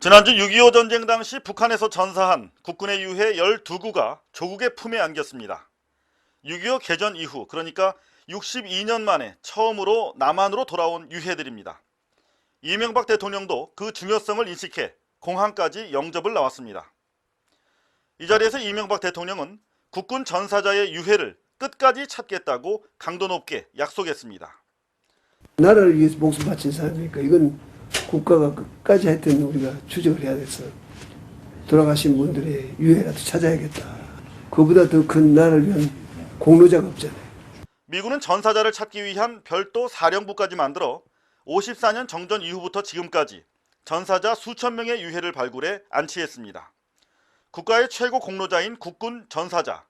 지난주 6.25 전쟁 당시 북한에서 전사한 국군의 유해 12구가 조국의 품에 안겼습니다. 6.25 개전 이후, 그러니까 62년 만에 처음으로 남한으로 돌아온 유해들입니다. 이명박 대통령도 그 중요성을 인식해 공항까지 영접을 나왔습니다. 이 자리에서 이명박 대통령은 국군 전사자의 유해를 끝까지 찾겠다고 강도 높게 약속했습니다. 나라를 위해서 목숨 바친 사람이니까 이건 국가가 끝까지 했던 우리가 추적을 해야 돼서 돌아가신 분들의 유해라도 찾아야겠다. 그보다 더 큰 나라를 위한 공로자가 없잖아요. 미군은 전사자를 찾기 위한 별도 사령부까지 만들어 54년 정전 이후부터 지금까지 전사자 수천 명의 유해를 발굴해 안치했습니다. 국가의 최고 공로자인 국군 전사자,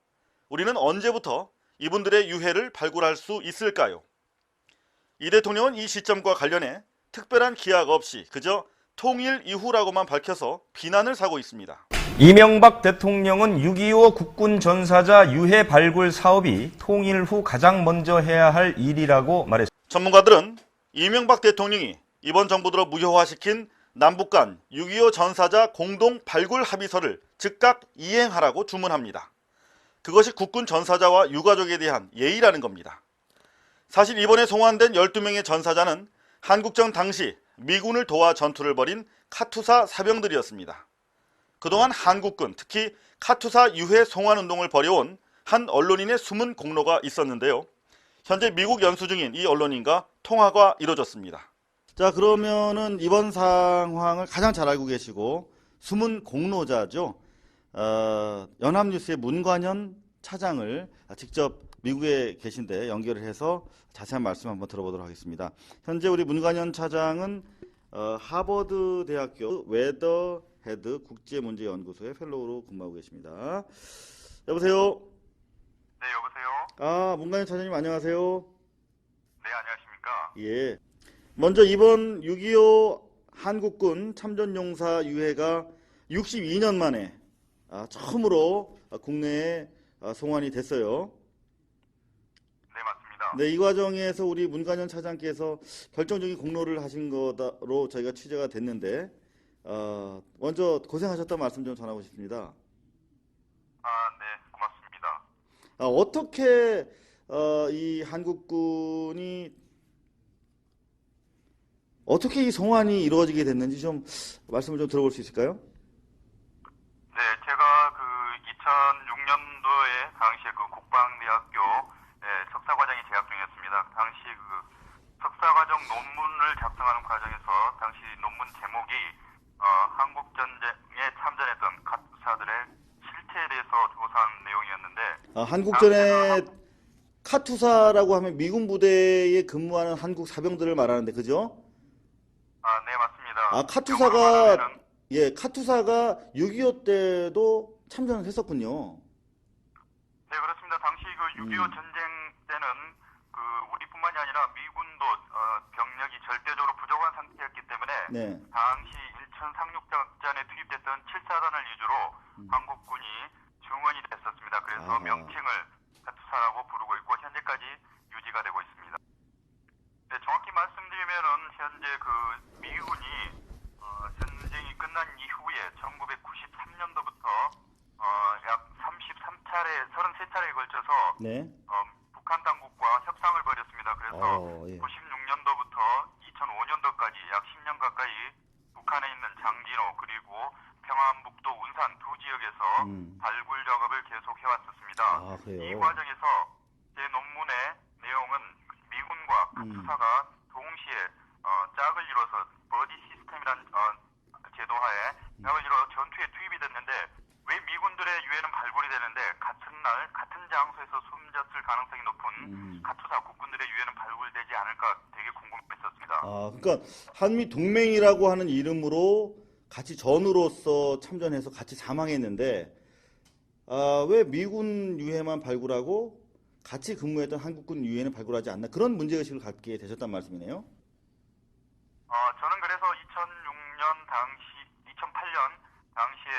우리는 언제부터 이분들의 유해를 발굴할 수 있을까요? 이 대통령은 이 시점과 관련해 특별한 기약 없이 그저 통일 이후라고만 밝혀서 비난을 사고 있습니다. 이명박 대통령은 6.25 국군 전사자 유해 발굴 사업이 통일 후 가장 먼저 해야 할 일이라고 말했습니다. 전문가들은 이명박 대통령이 이번 정부 들어 무효화시킨 남북 간 6.25 전사자 공동 발굴 합의서를 즉각 이행하라고 주문합니다. 그것이 국군 전사자와 유가족에 대한 예의라는 겁니다. 사실 이번에 송환된 12명의 전사자는 한국전 당시 미군을 도와 전투를 벌인 카투사 사병들이었습니다. 그동안 한국군, 특히 카투사 유해 송환 운동을 벌여온 한 언론인의 숨은 공로가 있었는데요. 현재 미국 연수 중인 이 언론인과 통화가 이루어졌습니다. 자, 그러면은 이번 상황을 가장 잘 알고 계시고 숨은 공로자죠. 연합뉴스의 문관현 차장을 직접 미국에 계신데 연결을 해서 자세한 말씀 한번 들어보도록 하겠습니다. 현재 우리 문관현 차장은 하버드 대학교 웨더헤드 국제문제연구소의 펠로우로 근무하고 계십니다. 여보세요? 네, 여보세요? 아, 문관현 차장님 안녕하세요. 네, 안녕하십니까? 예. 먼저 이번 6.25 한국군 참전용사 유해가 62년 만에 처음으로 국내에 송환이 됐어요. 네, 맞습니다. 네, 이 과정에서 우리 문관현 차장께서 결정적인 공로를 하신 거로 저희가 취재가 됐는데 먼저 고생하셨다는 말씀 좀 전하고 싶습니다. 아, 네, 고맙습니다. 어떻게 이 한국군이 어떻게 이 송환이 이루어지게 됐는지 좀 말씀을 좀 들어볼 수 있을까요? 네, 제가 그 2006년도에 당시에 그 국방대학교 석사과정에 재학 중이었습니다. 당시 그 석사과정 논문을 작성하는 과정에서 당시 논문 제목이 한국전쟁에 참전했던 카투사들의 실태에 대해서 조사한 내용이었는데 한국전에 카투사라고 하면 미군 부대에 근무하는 한국 사병들을 말하는데 그죠? 아, 네, 맞습니다. 카투사가 6.25 때도 참전을 했었군요. 네, 그렇습니다. 당시 그 6.25 전쟁 때는 그 우리뿐만이 아니라 미군도 병력이 절대적으로 부족한 상태였기 때문에 네. 당시 일천 상륙작전에 투입됐던 7사단을 위주로 한국군이 중원이 됐었습니다. 그래서 명칭을 카투사라고 부르고 있고 현재까지 유지가 되고 있습니다. 네, 정확히 말씀드리면은 현재 그 미군이 전쟁이 끝난 이후에 1993년도부터 약 33차례에 걸쳐서 네. 북한 당국과 협상을 벌였습니다. 그래서 예. 96년도부터 2005년도까지 약 10년 가까이 북한에 있는 장진호 그리고 평안북도 운산 두 지역에서 발굴 작업을 계속 해왔었습니다. 그래요? 이 과정에서 제 논문의 내용은 미군과 카투사가 동시에 짝을 이뤄서 버디 시스템이란 제도하에 짝을 이뤄 전투에 투입이 됐는데 왜 미군들의 유해는 발굴이 되는데 같은 날 같은 장소에서 숨졌을 가능성이 높은 카투사 국군들의 유해는 발굴되지 않을까 되게 궁금했었습니다. 그러니까 한미 동맹이라고 하는 이름으로 같이 전우로서 참전해서 같이 사망했는데 왜 미군 유해만 발굴하고 같이 근무했던 한국군 유해는 발굴하지 않나 그런 문제의식을 갖게 되셨단 말씀이네요. 저는 그래서 2008년 당시에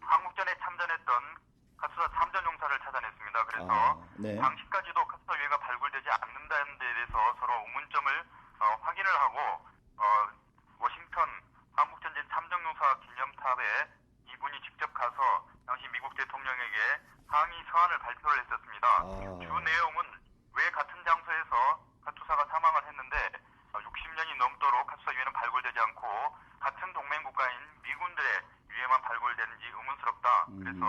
한국전에 참전했던 카투사 참전용사를 찾아냈습니다. 그래서 네. 당시까지도 카투사 유해가 발굴되지 않는다는 데 대해서 서로 의문점을 확인을 하고 워싱턴 않고 같은 동맹 국가인 미군들의 유해만 발굴되는지 의문스럽다. 그래서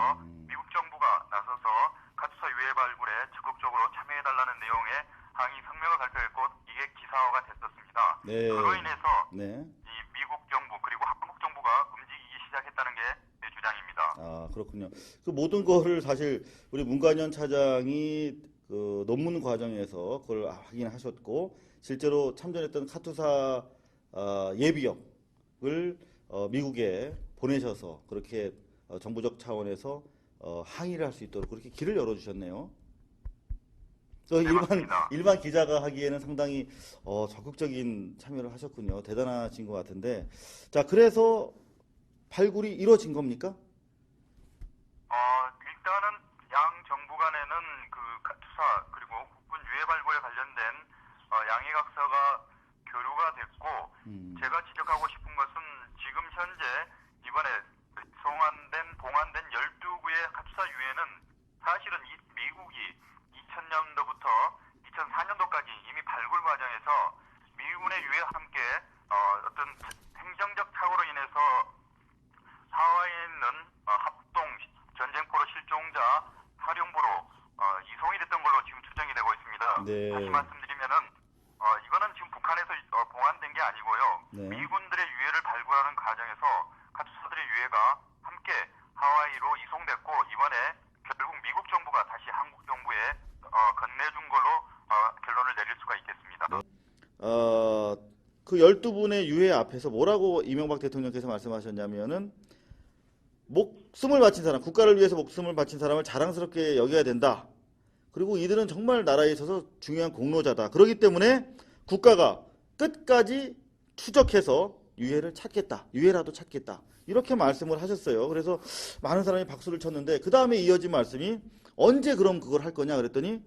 미국 정부가 나서서 카투사 유해 발굴에 적극적으로 참여해달라는 내용의 항의 성명을 발표했고 이게 기사화가 됐었습니다. 네. 그로 인해서 네. 이 미국 정부 그리고 한국 정부가 움직이기 시작했다는 게 제 주장입니다. 아, 그렇군요. 그 모든 거를 사실 우리 문관현 차장이 그 논문 과정에서 그걸 확인하셨고 실제로 참전했던 카투사 예비역을 미국에 보내셔서 그렇게 정부적 차원에서 항의를 할 수 있도록 그렇게 길을 열어주셨네요. 맞습니다. 일반 기자가 하기에는 상당히 적극적인 참여를 하셨군요. 대단하신 것 같은데, 자, 그래서 발굴이 이루어진 겁니까? 일단은 양 정부 간에는 그 카투사 그리고 국군 유해 발굴에 관련된 양해각서가 교류가 됐고 제가 지적하고 싶은 것은 지금 현재 이번에 봉안된 12구의 카투사 유해는 사실은 미국이 2000년도부터 2004년도까지 이미 발굴 과정에서 미군의 유해와 함께 어떤 행정적 착오로 인해서 하와이에 있는 합동 전쟁포로 실종자 사령부로 이송이 됐던 걸로 지금 추정이 되고 있습니다. 네. 다시 말씀드리면은 이거는 지금 북한에서 봉안된 게 아니고요. 네. 미군들의 유해를 발굴하는 과정에서 카투사들의 유해가 함께 하와이로 이송됐고 이번에 결국 미국 정부가 다시 한국 정부에 건네준 걸로 결론을 내릴 수가 있겠습니다. 그 12분의 유해 앞에서 뭐라고 이명박 대통령께서 말씀하셨냐면은 목숨을 바친 사람, 국가를 위해서 목숨을 바친 사람을 자랑스럽게 여겨야 된다. 그리고 이들은 정말 나라에 있어서 중요한 공로자다. 그렇기 때문에 국가가 끝까지 추적해서 유해를 찾겠다. 유해라도 찾겠다. 이렇게 말씀을 하셨어요. 그래서 많은 사람이 박수를 쳤는데 그 다음에 이어진 말씀이 언제 그럼 그걸 할 거냐 그랬더니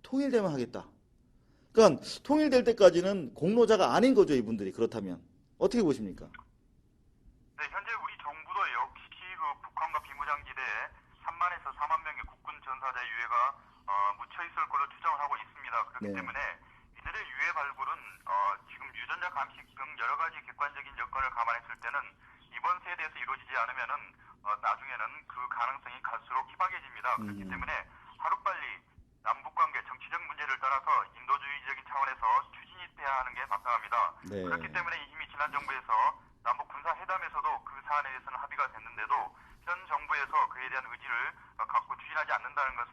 통일되면 하겠다. 그러니까 통일될 때까지는 공로자가 아닌 거죠, 이분들이. 그렇다면 어떻게 보십니까? 네, 현재 우리 정부도 역시 그 북한과 비무장지대에 3만에서 4만 명의 국군 전사자 유해가 묻혀 있을 걸로 추정을 하고 있습니다. 그렇기 네. 때문에 이들의 유해 발굴은 지금 유전자 감식 등 여러 가지 객관적인 여건을 감안했을 때는 이번 세대에서 이루어지지 않으면은 나중에는 그 가능성이 갈수록 희박해집니다. 그렇기 때문에 하루빨리 남북 관계 정치적 문제를 떠나서 인도주의적인 차원에서 추진이 돼야 하는 게 마땅합니다. 네. 그렇기 때문에 이미 지난 정부에서 남북 군사회담에서도 그 사안에 대해서는 합의가 됐는데도 현 정부에서 그에 대한 의지를 갖고 추진하지 않는다는 것은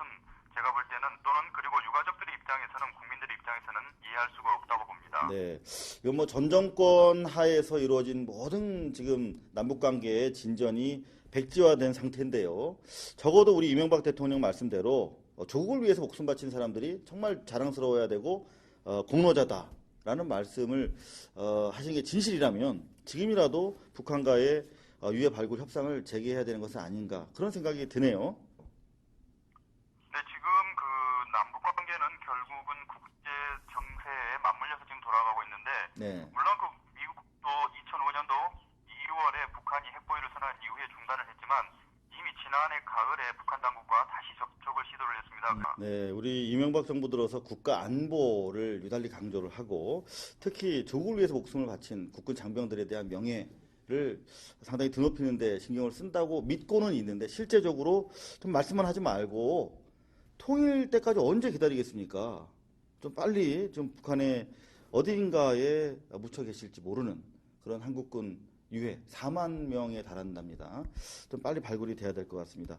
제가 볼 때는 또는 그리고 유가족들의 입장에서는 국민들의 입장에서는 이해할 수가 없다고 봅니다. 네. 이건 뭐 전 정권 하에서 이루어진 모든 지금 남북 관계의 진전이 백지화된 상태인데요. 적어도 우리 이명박 대통령 말씀대로 조국을 위해서 목숨 바친 사람들이 정말 자랑스러워야 되고 공로자다라는 말씀을 하신 게 진실이라면 지금이라도 북한과의 유해 발굴 협상을 재개해야 되는 것은 아닌가 그런 생각이 드네요. 네, 지금 그 남북 관계는 결국은 국제 정세에 맞물려서 지금 돌아가고 있는데 네. 물론 그 미국도 2005년도 2월에 북한이 핵보유를 선언한 이후에 중단을 했지만 이미 지난해 가을에 북한 당국과 다시 접촉을 시도를 했습니다. 네, 우리 이명박 정부 들어서 국가 안보를 유달리 강조를 하고 특히 조국을 위해서 목숨을 바친 국군 장병들에 대한 명예를 상당히 드높이는 데 신경을 쓴다고 믿고는 있는데 실제적으로 좀 말씀만 하지 말고 통일 때까지 언제 기다리겠습니까? 좀 빨리 좀 북한의 어딘가에 묻혀 계실지 모르는 그런 한국군 유해 4만 명에 달한답니다. 좀 빨리 발굴이 돼야 될 것 같습니다.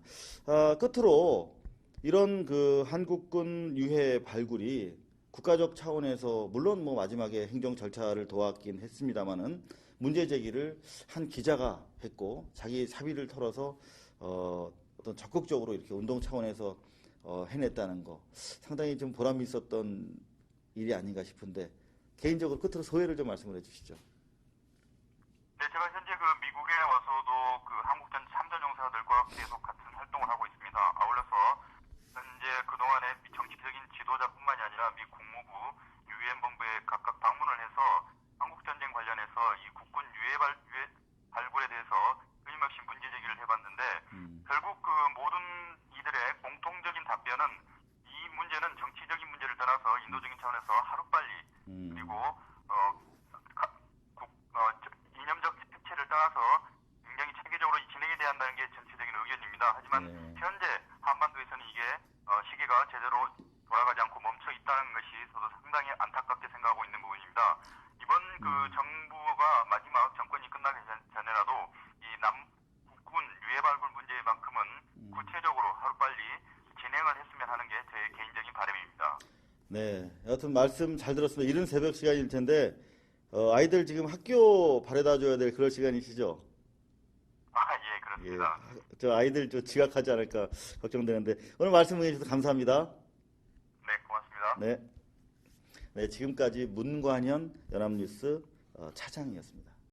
끝으로 이런 그 한국군 유해 발굴이 국가적 차원에서 물론 뭐 마지막에 행정 절차를 도왔긴 했습니다만은 문제 제기를 한 기자가 했고 자기 사비를 털어서 어떤 적극적으로 이렇게 운동 차원에서 해냈다는 거 상당히 좀 보람이 있었던 일이 아닌가 싶은데 개인적으로 끝으로 소회를 좀 말씀을 해주시죠. 네, 제가 현재 그 미국에 와서도 그 한국전 참전용사들과 계속 같은 활동을 하고 있습니다. 아울러서 현재 그동안의 정치적인 지도자뿐만이 아니라 미 국무부, 유엔 본부에 각각 방문을 해서 한국전쟁 관련해서 이 국군 유해 발굴에 대해서 끊임없이 문제 제기를 해봤는데 결국 그 모든 이들의 공통적인 답변은 이 문제는 정치적인 문제를 떠나서 인도적인 차원에서 하루빨리 그리고 네, 여하튼 말씀 잘 들었습니다. 이른 새벽 시간일 텐데 아이들 지금 학교 바래다 줘야 될 그럴 시간이시죠? 예, 그렇습니다. 저 아이들 저 지각하지 않을까 걱정되는데 오늘 말씀 해주셔서 감사합니다. 네, 고맙습니다. 네, 네 지금까지 문관현 연합뉴스 차장이었습니다.